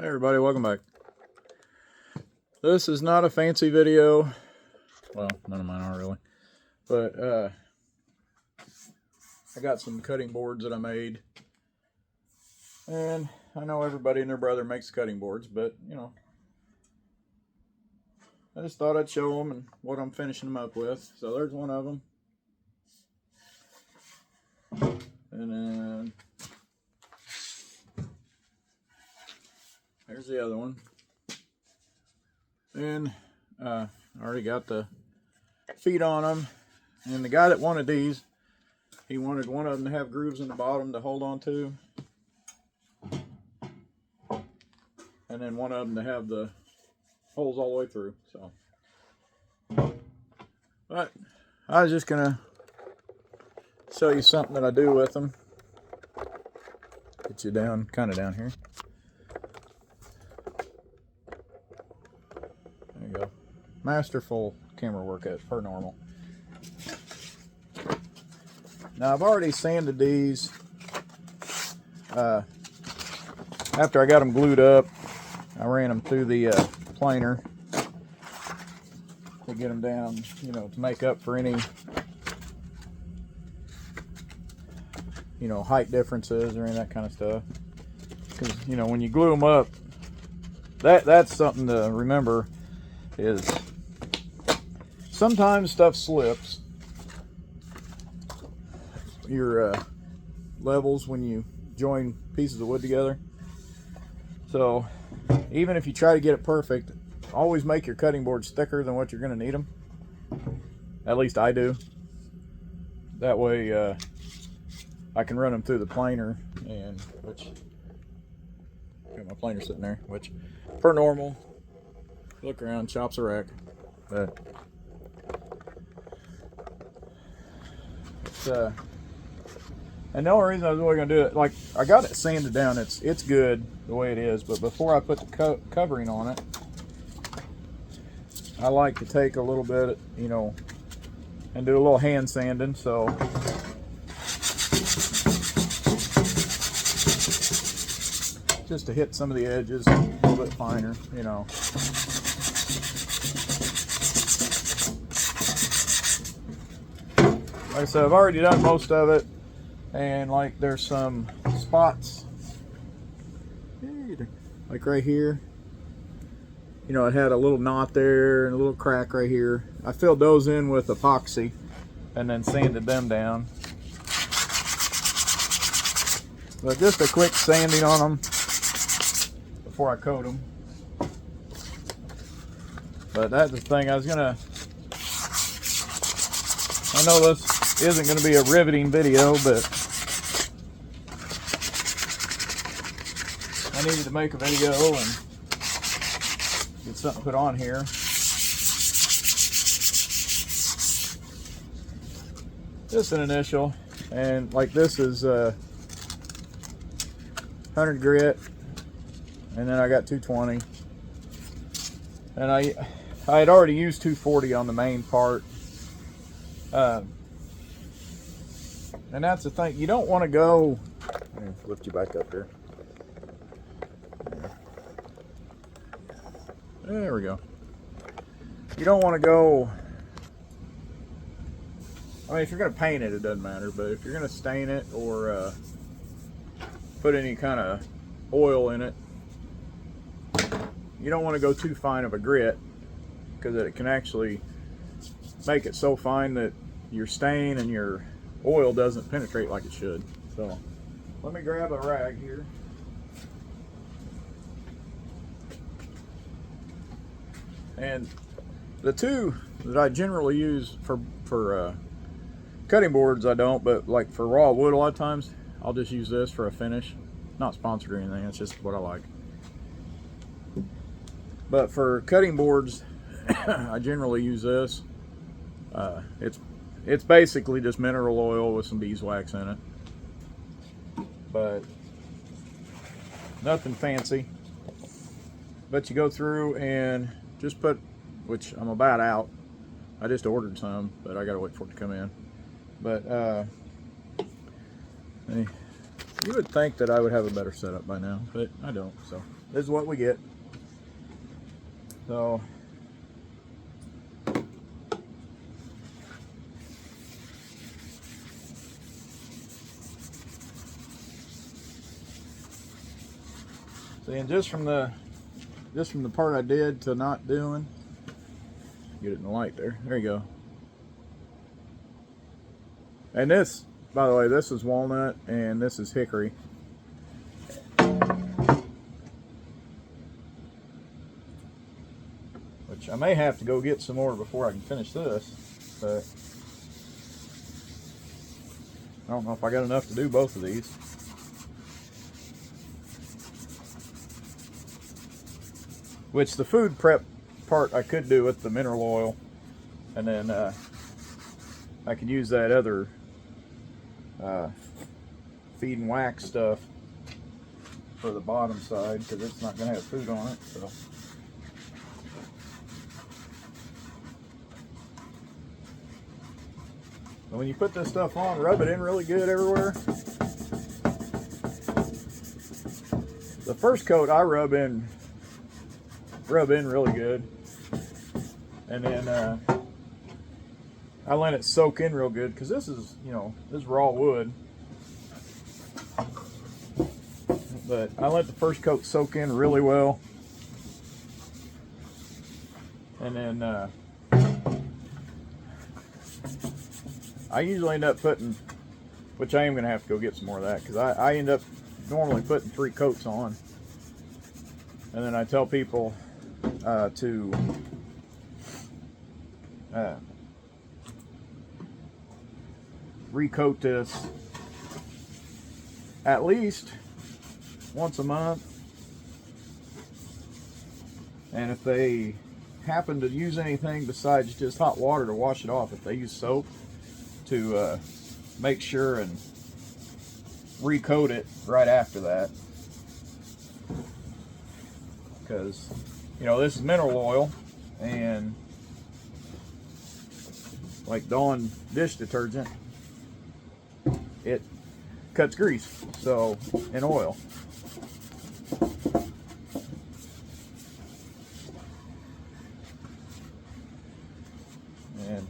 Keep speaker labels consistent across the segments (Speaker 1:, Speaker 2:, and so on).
Speaker 1: Hey everybody, welcome back. This is not a fancy video. Well, none of mine are really. But I got some cutting boards that I made. And I know everybody and their brother makes cutting boards, but you know, I just thought I'd show them and what I'm finishing them up with. So there's one of them. And then there's the other one. And I already got the feet on them. And the guy that wanted these, he wanted one of them to have grooves in the bottom to hold on to. And then one of them to have the holes all the way through. So, but I was just gonna show you something that I do with them. Get you down, kind of down here. There you go. Masterful camera work at per normal. Now I've already sanded these. After I got them glued up, I ran them through the planer to get them down, you know, to make up for any, you know, height differences or any of that kind of stuff. Because, you know, when you glue them up, that's something to remember is sometimes stuff slips. Your levels when you join pieces of wood together. So even if you try to get it perfect, always make your cutting boards thicker than what you're going to need them. At least I do. That way I can run them through the planer, and which got my planer sitting there, which per normal, look around, chops a wreck. But it's and the only reason I was really going to do it, like, I got it sanded down. It's good the way it is, but before I put the covering on it, I like to take a little bit, you know, and do a little hand sanding. So just to hit some of the edges a little bit finer, you know. Like I said, I've already done most of it. And like there's some spots, like right here, you know, it had a little knot there and a little crack right here. I filled those in with epoxy and then sanded them down. But just a quick sanding on them before I coat them. But that's the thing, I know this isn't going to be a riveting video, but I needed to make a video and get something put on here. Just an initial, and like this is 100 grit, and then I got 220, and I had already used 240 on the main part. And that's the thing, you don't want to go, let me lift you back up here. There we go. You don't want to go, I mean, if you're going to paint it, it doesn't matter, but if you're going to stain it or put any kind of oil in it, you don't want to go too fine of a grit, because it can actually make it so fine that your stain and your oil doesn't penetrate like it should. So let me grab a rag here. And the two that I generally use for cutting boards, I don't, but like for raw wood, a lot of times I'll just use this for a finish. Not sponsored or anything, it's just what I like. But for cutting boards, I generally use this. It's basically just mineral oil with some beeswax in it, but nothing fancy. But you go through and just put, which I'm about out. I just ordered some, but I gotta wait for it to come in. But let me You would think that I would have a better setup by now, but I don't. So this is what we get. So and just from the part I did to not doing, get it in the light there. There you go. And this, by the way, this is walnut and this is hickory. Which I may have to go get some more before I can finish this, but I don't know if I got enough to do both of these. Which the food prep part I could do with the mineral oil, and then I could use that other feed and wax stuff for the bottom side because it's not going to have food on it. So. But when you put this stuff on, rub it in really good everywhere. The first coat I rub in really good, and then I let it soak in real good because this is, you know, this is raw wood. But I let the first coat soak in really well, and then I usually end up putting, which I am going to have to go get some more of that because I end up normally putting 3 coats on, and then I tell people to recoat this at least once a month, and if they happen to use anything besides just hot water to wash it off, if they use soap, to make sure and recoat it right after that, because, you know, this is mineral oil, and like Dawn dish detergent, it cuts grease, so, in oil. And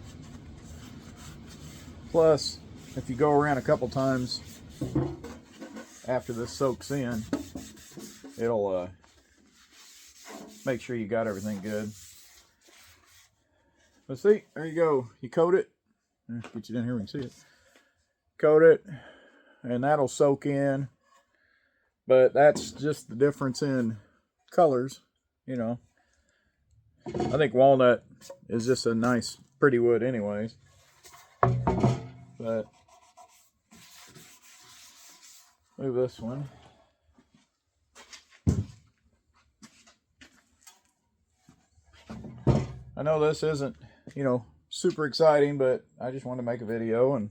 Speaker 1: plus, if you go around a couple times after this soaks in, it'll make sure you got everything good. Let's see, there you go. You coat it. Get you down here, we can see it. Coat it, and that'll soak in. But that's just the difference in colors, you know. I think walnut is just a nice, pretty wood anyways. But move this one. I know this isn't, you know, super exciting, but I just wanted to make a video, and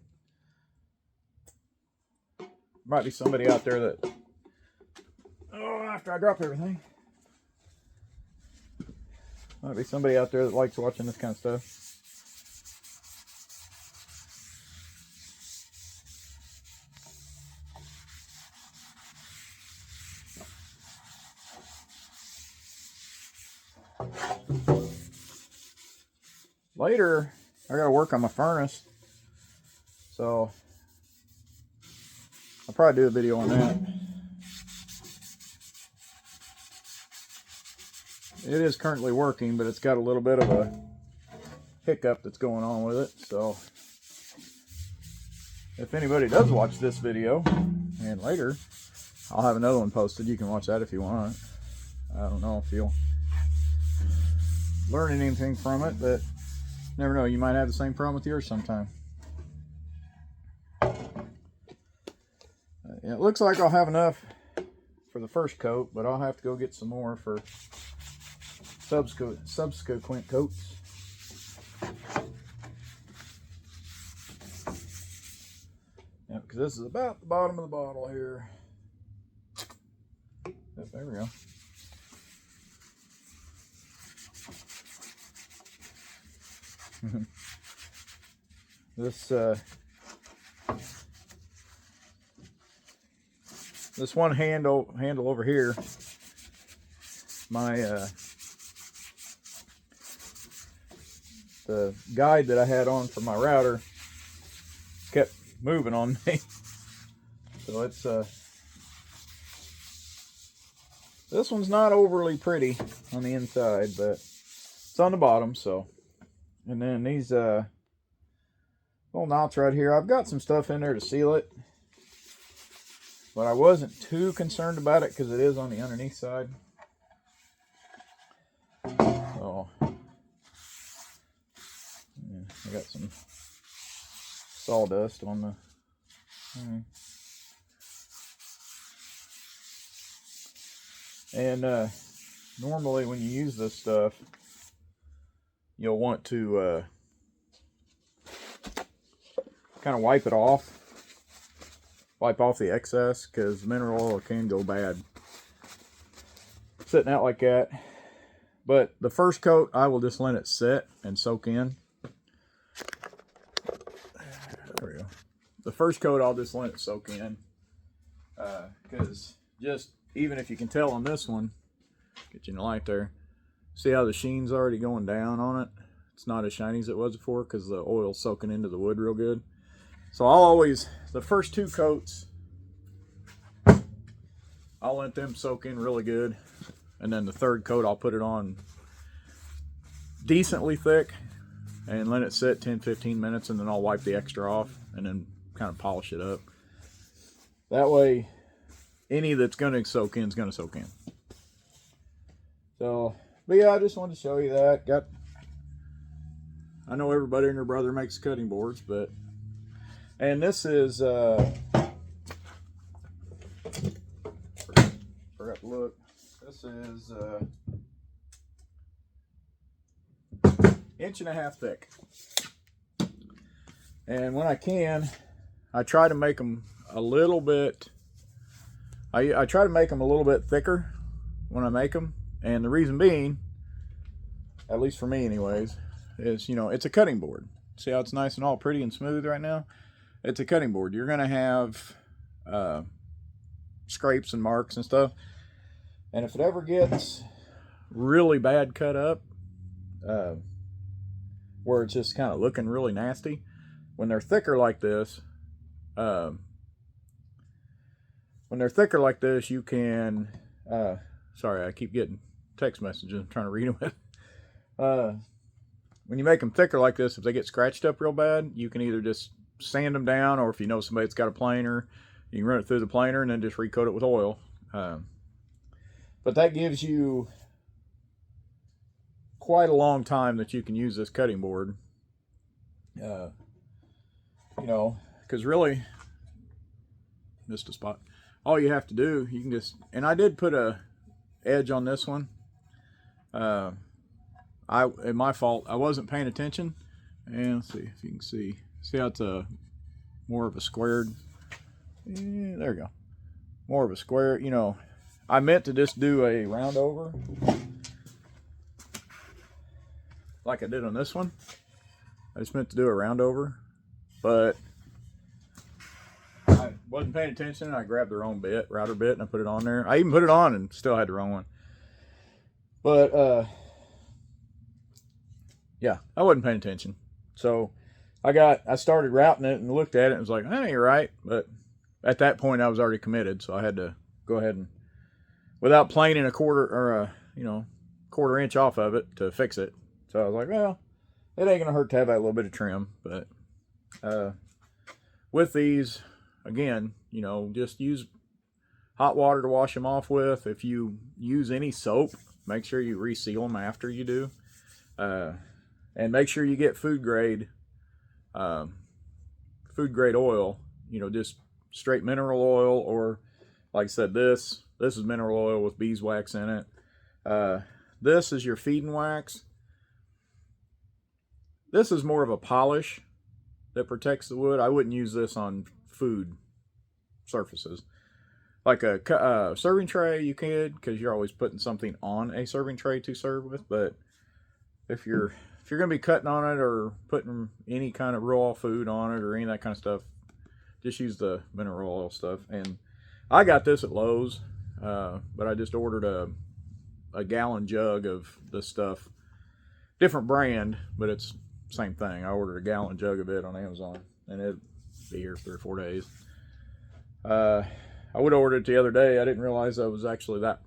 Speaker 1: might be somebody out there that, oh, after I drop everything, might be somebody out there that likes watching this kind of stuff. Later, I gotta work on my furnace, so I'll probably do a video on that. It is currently working, but it's got a little bit of a hiccup that's going on with it, so if anybody does watch this video, and later I'll have another one posted, you can watch that if you want. I don't know if you'll learn anything from it, but never know, you might have the same problem with yours sometime. Yeah, it looks like I'll have enough for the first coat, but I'll have to go get some more for subsequent coats. Yeah, because this is about the bottom of the bottle here. Yep, there we go. this one handle over here, my the guide that I had on for my router kept moving on me. So it's this one's not overly pretty on the inside, but it's on the bottom. So, and then these little knots right here, I've got some stuff in there to seal it, but I wasn't too concerned about it because it is on the underneath side. So yeah, I got some sawdust on the and normally when you use this stuff, you'll want to kind of wipe off the excess, because mineral oil can go bad sitting out like that. But the first coat, I will just let it sit and soak in. There we go. The first coat, I'll just let it soak in, because just even if you can tell on this one, get you in the light there, see how the sheen's already going down on it. It's not as shiny as it was before because the oil's soaking into the wood real good. So I'll always, the first 2 coats, I'll let them soak in really good, and then the 3rd coat I'll put it on decently thick and let it sit 10-15 minutes, and then I'll wipe the extra off and then kind of polish it up. That way any that's going to soak in is going to soak in. So, but yeah, I just wanted to show you that. I know everybody and their brother makes cutting boards, but, and this is forgot to look. This is 1.5 inches thick. And when I can, I try to make them a little bit, I try to make them a little bit thicker when I make them. And the reason being, at least for me anyways, is, you know, it's a cutting board. See how it's nice and all pretty and smooth right now? It's a cutting board. You're going to have scrapes and marks and stuff. And if it ever gets really bad cut up, where it's just kind of looking really nasty, when they're thicker like this, you can, sorry, I keep getting text messages. I'm trying to read them. When you make them thicker like this, if they get scratched up real bad, you can either just sand them down, or if you know somebody that's got a planer, you can run it through the planer and then just recoat it with oil. But that gives you quite a long time that you can use this cutting board. You know, because really, missed a spot. All you have to do, you can just, and I did put a edge on this one. My fault, I wasn't paying attention. And let's see if you can see how it's a more of a squared, there we go, more of a square. You know, I meant to just do a round over like I did on this one. I just meant to do a round over, but I wasn't paying attention. I grabbed the wrong bit, router bit, and I put it on there. I even put it on and still had the wrong one. But yeah, I wasn't paying attention. So I started routing it and looked at it and was like, hey, you're right. But at that point I was already committed, so I had to go ahead and, without planing a quarter or a, you know, 1/4 inch off of it to fix it. So I was like, well, it ain't gonna hurt to have that little bit of trim. But with these, again, you know, just use hot water to wash them off with. If you use any soap, make sure you reseal them after you do. And make sure you get food grade oil, you know, just straight mineral oil, or like I said, this is mineral oil with beeswax in it. This is your feeding wax. This is more of a polish that protects the wood. I wouldn't use this on food surfaces. Like a serving tray, you could, because you're always putting something on a serving tray to serve with. But if you're going to be cutting on it or putting any kind of raw food on it or any of that kind of stuff, just use the mineral oil stuff. And I got this at Lowe's, but I just ordered a gallon jug of this stuff. Different brand, but it's same thing. I ordered a gallon jug of it on Amazon, and it'll be here 3 or 4 days. I would have ordered it the other day. I didn't realize I was actually that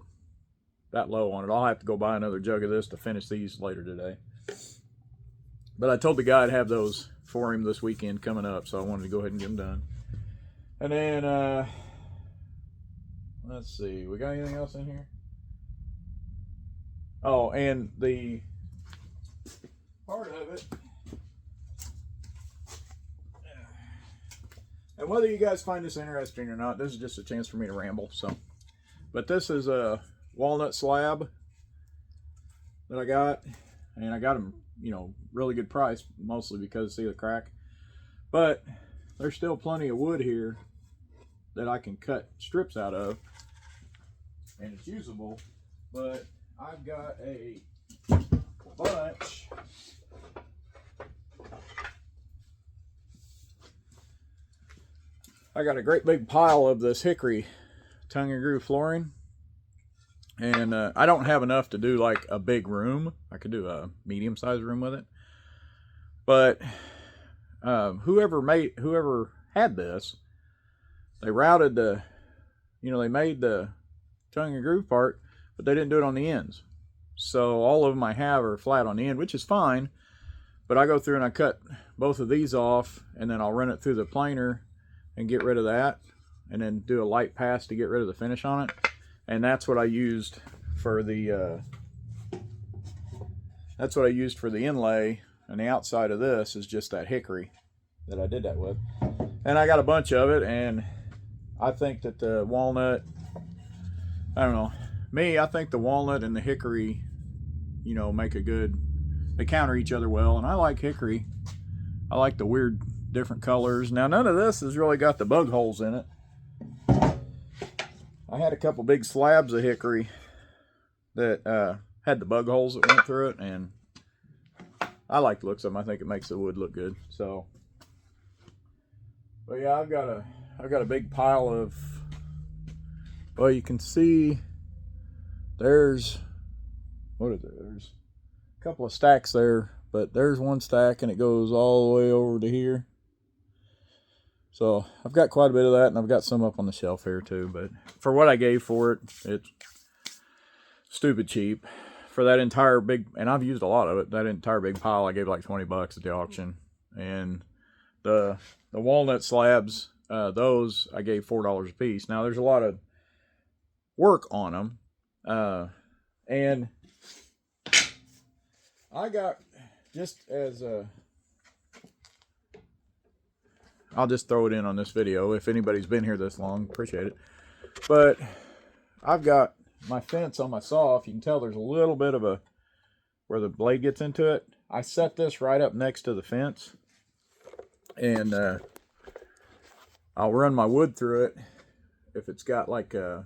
Speaker 1: low on it. I'll have to go buy another jug of this to finish these later today. But I told the guy I'd have those for him this weekend coming up, so I wanted to go ahead and get them done. And then, let's see, we got anything else in here? Oh, and the part of it, and whether you guys find this interesting or not, this is just a chance for me to ramble. So, but this is a walnut slab that I got, and I got them, you know, really good price, mostly because see the crack. But there's still plenty of wood here that I can cut strips out of, and it's usable. But I've got a bunch I got a great big pile of this hickory tongue and groove flooring, and I don't have enough to do like a big room. I could do a medium-sized room with it, but whoever had this, they routed the, you know, they made the tongue and groove part, but they didn't do it on the ends. So all of them I have are flat on the end, which is fine, but I go through and I cut both of these off, and then I'll run it through the planer and get rid of that, and then do a light pass to get rid of the finish on it. And that's what I used for the inlay, and the outside of this is just that hickory that I did that with. And I got a bunch of it, and I think that the walnut, I don't know, I think the walnut and the hickory, you know, make a good, they counter each other well, and I like hickory. I like the weird different colors. Now none of this has really got the bug holes in it. I had a couple big slabs of hickory that had the bug holes that went through it, and I like the looks of them. I think it makes the wood look good. So, but yeah, I've got a big pile of, well, you can see there's, what is it? There's a couple of stacks there, but there's one stack and it goes all the way over to here. So I've got quite a bit of that, and I've got some up on the shelf here too. But for what I gave for it, it's stupid cheap. For that entire big, and I've used a lot of it, that entire big pile, I gave like 20 bucks at the auction. And the walnut slabs, those I gave $4 a piece. Now there's a lot of work on them. And I got, just as a, I'll just throw it in on this video if anybody's been here this long, appreciate it. But I've got my fence on my saw. If you can tell, there's a little bit of where the blade gets into it. I set this right up next to the fence, and I'll run my wood through it if it's got like you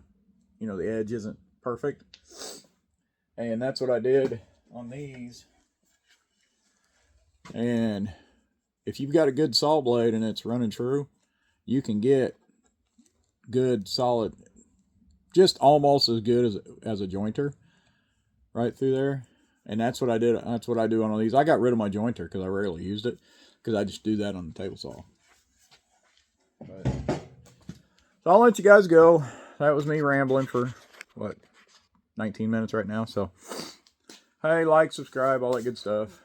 Speaker 1: know, the edge isn't perfect. And that's what I did on these. And if you've got a good saw blade and it's running true, you can get good solid, just almost as good as a jointer right through there. And that's what I did. That's what I do on all these. I got rid of my jointer because I rarely used it, because I just do that on the table saw. But, so I'll let you guys go. That was me rambling for what, 19 minutes right now. So hey, like, subscribe, all that good stuff.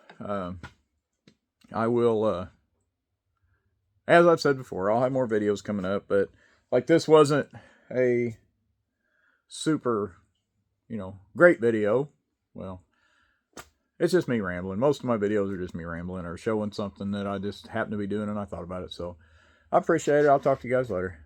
Speaker 1: I will, as I've said before, I'll have more videos coming up, but like, this wasn't a super, you know, great video. Well, it's just me rambling. Most of my videos are just me rambling or showing something that I just happen to be doing and I thought about it. So I appreciate it. I'll talk to you guys later.